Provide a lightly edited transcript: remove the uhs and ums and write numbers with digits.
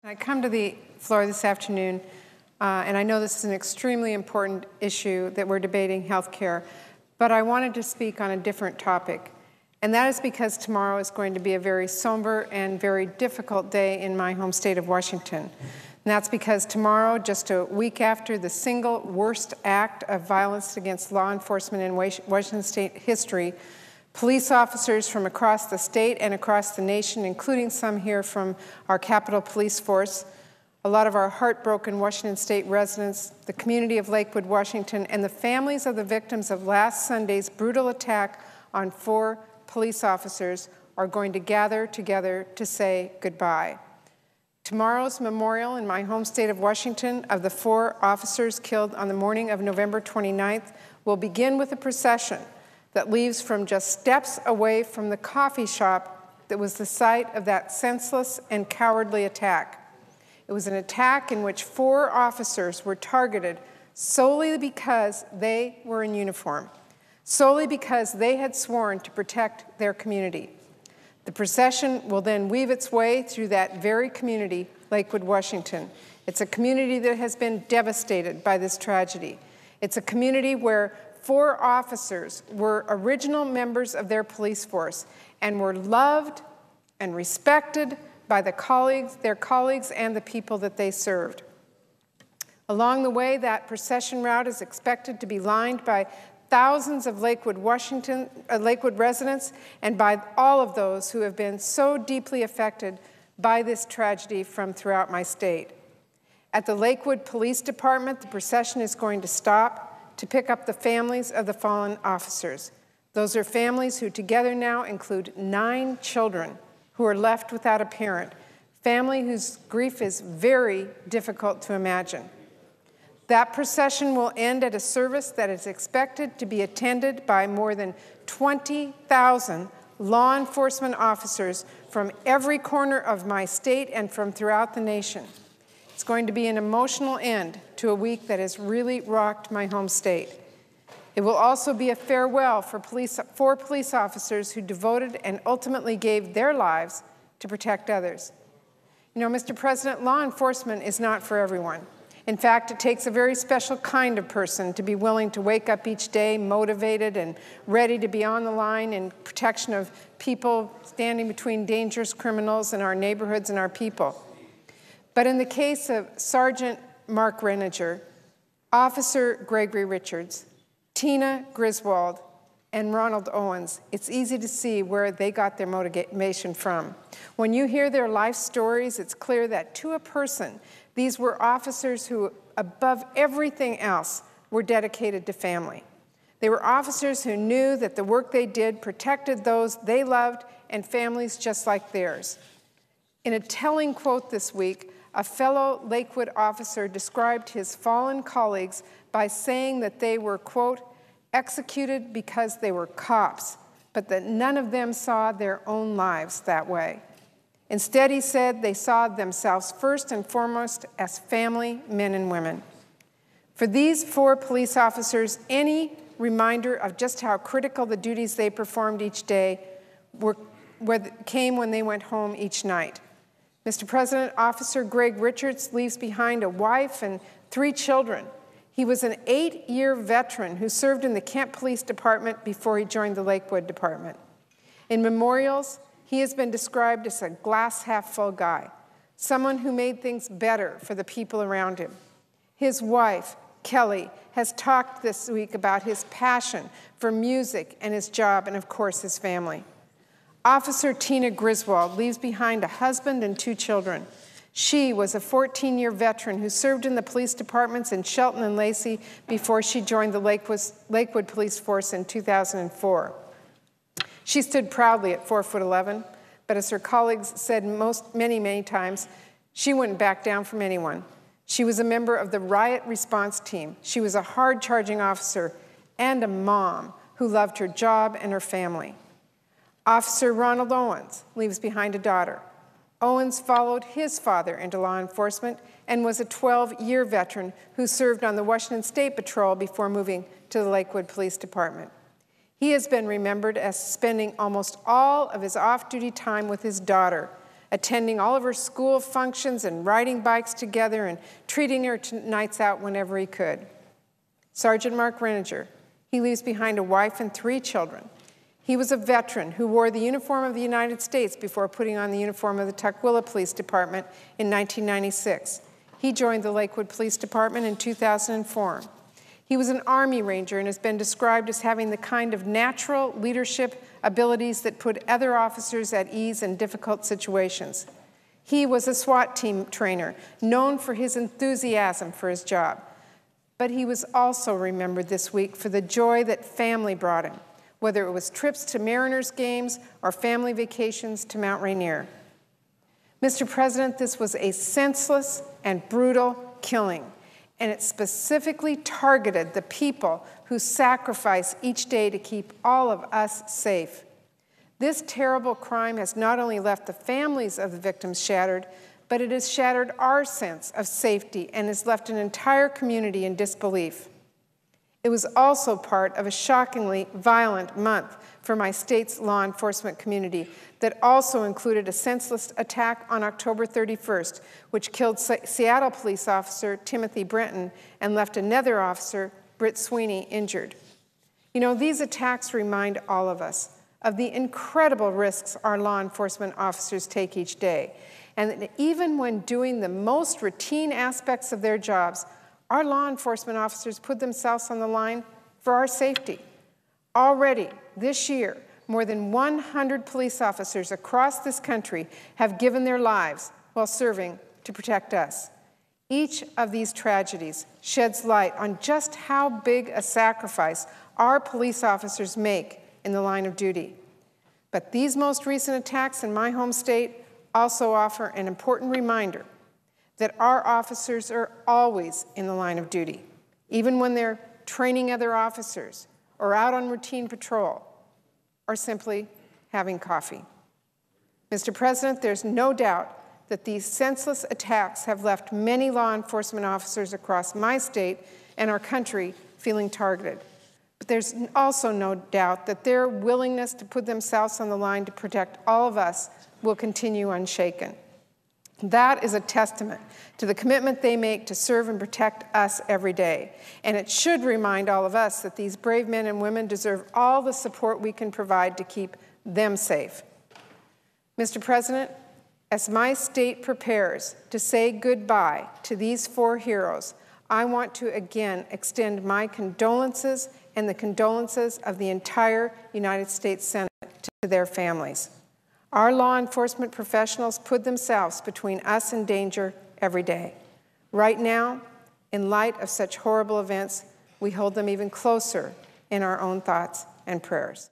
I come to the floor this afternoon, and I know this is an extremely important issue that we're debating, health care, but I wanted to speak on a different topic. And that is because tomorrow is going to be a very somber and very difficult day in my home state of Washington. And that's because tomorrow, just a week after the single worst act of violence against law enforcement in Washington state history, police officers from across the state and across the nation, including some here from our Capitol Police Force, a lot of our heartbroken Washington state residents, the community of Lakewood, Washington, and the families of the victims of last Sunday's brutal attack on 4 police officers are going to gather together to say goodbye. Tomorrow's memorial in my home state of Washington of the 4 officers killed on the morning of November 29th will begin with a procession that leaves from just steps away from the coffee shop that was the site of that senseless and cowardly attack. It was an attack in which 4 officers were targeted solely because they were in uniform, solely because they had sworn to protect their community. The procession will then weave its way through that very community, Lakewood, Washington. It's a community that has been devastated by this tragedy. It's a community where 4 officers were original members of their police force and were loved and respected by their colleagues and the people that they served. Along the way, that procession route is expected to be lined by thousands of Lakewood residents and by all of those who have been so deeply affected by this tragedy from throughout my state. At the Lakewood Police Department, the procession is going to stop to pick up the families of the fallen officers. Those are families who together now include 9 children who are left without a parent, family whose grief is very difficult to imagine. That procession will end at a service that is expected to be attended by more than 20,000 law enforcement officers from every corner of my state and from throughout the nation. It's going to be an emotional end to a week that has really rocked my home state. It will also be a farewell for 4 police officers who devoted and ultimately gave their lives to protect others. You know, Mr. President, law enforcement is not for everyone. In fact, it takes a very special kind of person to be willing to wake up each day motivated and ready to be on the line in protection of people standing between dangerous criminals in our neighborhoods and our people. But in the case of Sergeant Mark Reninger, Officer Gregory Richards, Tina Griswold, and Ronald Owens, it's easy to see where they got their motivation from. When you hear their life stories, it's clear that to a person, these were officers who, above everything else, were dedicated to family. They were officers who knew that the work they did protected those they loved and families just like theirs. In a telling quote this week, a fellow Lakewood officer described his fallen colleagues by saying that they were, quote, executed because they were cops, but that none of them saw their own lives that way. Instead, he said they saw themselves first and foremost as family men and women. For these 4 police officers, any reminder of just how critical the duties they performed each day came when they went home each night. Mr. President, Officer Greg Richards leaves behind a wife and 3 children. He was an 8-year veteran who served in the Kent Police Department before he joined the Lakewood Department. In memorials, he has been described as a glass-half-full guy, someone who made things better for the people around him. His wife, Kelly, has talked this week about his passion for music and his job and, of course, his family. Officer Tina Griswold leaves behind a husband and 2 children. She was a 14-year veteran who served in the police departments in Shelton and Lacey before she joined the Lakewood Police Force in 2004. She stood proudly at 4'11", but as her colleagues said many times, she wouldn't back down from anyone. She was a member of the riot response team. She was a hard-charging officer and a mom who loved her job and her family. Officer Ronald Owens leaves behind a daughter. Owens followed his father into law enforcement and was a 12-year veteran who served on the Washington State Patrol before moving to the Lakewood Police Department. He has been remembered as spending almost all of his off-duty time with his daughter, attending all of her school functions and riding bikes together and treating her to nights out whenever he could. Sergeant Mark Renninger, he leaves behind a wife and 3 children. He was a veteran who wore the uniform of the United States before putting on the uniform of the Tukwila Police Department in 1996. He joined the Lakewood Police Department in 2004. He was an Army Ranger and has been described as having the kind of natural leadership abilities that put other officers at ease in difficult situations. He was a SWAT team trainer, known for his enthusiasm for his job. But he was also remembered this week for the joy that family brought him, whether it was trips to Mariners games or family vacations to Mount Rainier. Mr. President, this was a senseless and brutal killing, and it specifically targeted the people who sacrifice each day to keep all of us safe. This terrible crime has not only left the families of the victims shattered, but it has shattered our sense of safety and has left an entire community in disbelief. It was also part of a shockingly violent month for my state's law enforcement community that also included a senseless attack on October 31st, which killed Seattle police officer Timothy Brenton and left another officer, Britt Sweeney, injured. You know, these attacks remind all of us of the incredible risks our law enforcement officers take each day, and that even when doing the most routine aspects of their jobs, our law enforcement officers put themselves on the line for our safety. Already this year, more than 100 police officers across this country have given their lives while serving to protect us. Each of these tragedies sheds light on just how big a sacrifice our police officers make in the line of duty. But these most recent attacks in my home state also offer an important reminder that our officers are always in the line of duty, even when they're training other officers or out on routine patrol or simply having coffee. Mr. President, there's no doubt that these senseless attacks have left many law enforcement officers across my state and our country feeling targeted. But there's also no doubt that their willingness to put themselves on the line to protect all of us will continue unshaken. That is a testament to the commitment they make to serve and protect us every day. And it should remind all of us that these brave men and women deserve all the support we can provide to keep them safe. Mr. President, as my state prepares to say goodbye to these 4 heroes, I want to again extend my condolences and the condolences of the entire United States Senate to their families. Our law enforcement professionals put themselves between us and danger every day. Right now, in light of such horrible events, we hold them even closer in our own thoughts and prayers.